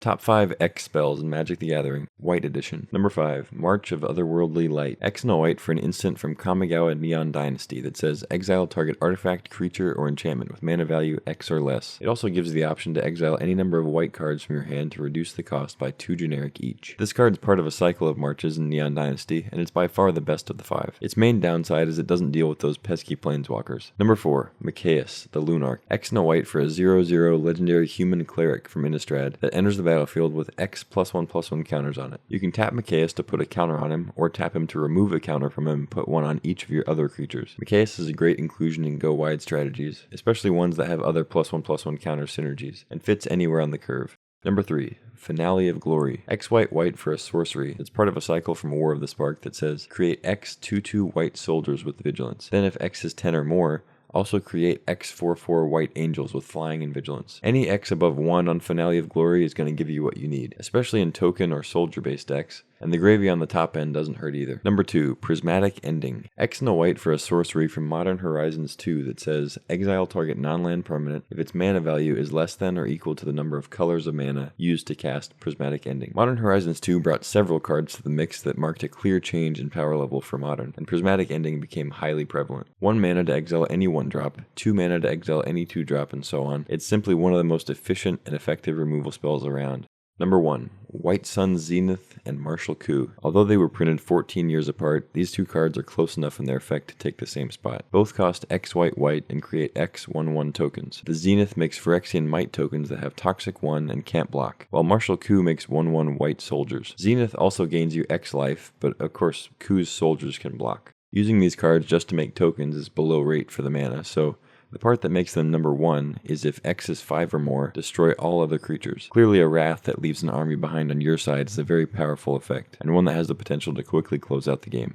Top 5 X spells in Magic the Gathering, White Edition. Number 5, March of Otherworldly Light. X and a white for an instant from Kamigawa Neon Dynasty that says exile target artifact, creature, or enchantment with mana value X or less. It also gives the option to exile any number of white cards from your hand to reduce the cost by 2 generic each. This card is part of a cycle of marches in Neon Dynasty, and it's by far the best of the 5. Its main downside is it doesn't deal with those pesky planeswalkers. Number 4, Mikaeus, the Lunarch. X and a white for a 0/0 legendary human cleric from Innistrad that enters the battlefield with X +1/+1 counters on it. You can tap Mikaeus to put a counter on him, or tap him to remove a counter from him and put one on each of your other creatures. Mikaeus is a great inclusion in go-wide strategies, especially ones that have other +1/+1 counter synergies, and fits anywhere on the curve. Number 3, Finale of Glory. X white for a sorcery. It's part of a cycle from War of the Spark that says create X 2/2 white soldiers with vigilance. Then if X is 10 or more, also create X 4/4 white angels with flying and vigilance. Any X above 1 on Finale of Glory is going to give you what you need, especially in token or soldier based decks, and the gravy on the top end doesn't hurt either. Number 2, Prismatic Ending. X and a white for a sorcery from Modern Horizons 2 that says exile target non-land permanent if its mana value is less than or equal to the number of colors of mana used to cast Prismatic Ending. Modern Horizons 2 brought several cards to the mix that marked a clear change in power level for Modern, and Prismatic Ending became highly prevalent. 1 mana to exile any 1-drop, 2 mana to exile any 2-drop, and so on. It's simply one of the most efficient and effective removal spells around. Number 1, White Sun Zenith and Martial Coup. Although they were printed 14 years apart, these two cards are close enough in their effect to take the same spot. Both cost X white and create X 1/1 tokens. The Zenith makes Phyrexian Might tokens that have Toxic 1 and can't block, while Martial Coup makes 1/1 white soldiers. Zenith also gains you X life, but of course Coup's soldiers can block. Using these cards just to make tokens is below rate for the mana, so the part that makes them number 1 is if X is 5 or more, destroy all other creatures. Clearly a Wrath that leaves an army behind on your side is a very powerful effect, and one that has the potential to quickly close out the game.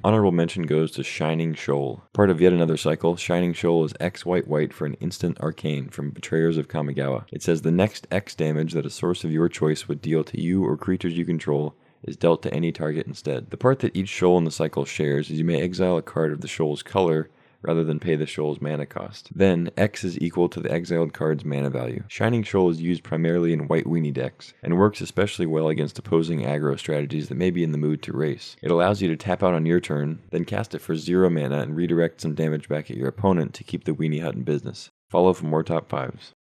Honorable mention goes to Shining Shoal. Part of yet another cycle, Shining Shoal is X white for an instant arcane from Betrayers of Kamigawa. It says the next X damage that a source of your choice would deal to you or creatures you control is dealt to any target instead. The part that each shoal in the cycle shares is you may exile a card of the shoal's color rather than pay the shoal's mana cost. Then, X is equal to the exiled card's mana value. Shining Shoal is used primarily in white weenie decks, and works especially well against opposing aggro strategies that may be in the mood to race. It allows you to tap out on your turn, then cast it for 0 mana and redirect some damage back at your opponent to keep the weenie hut in business. Follow for more top 5s.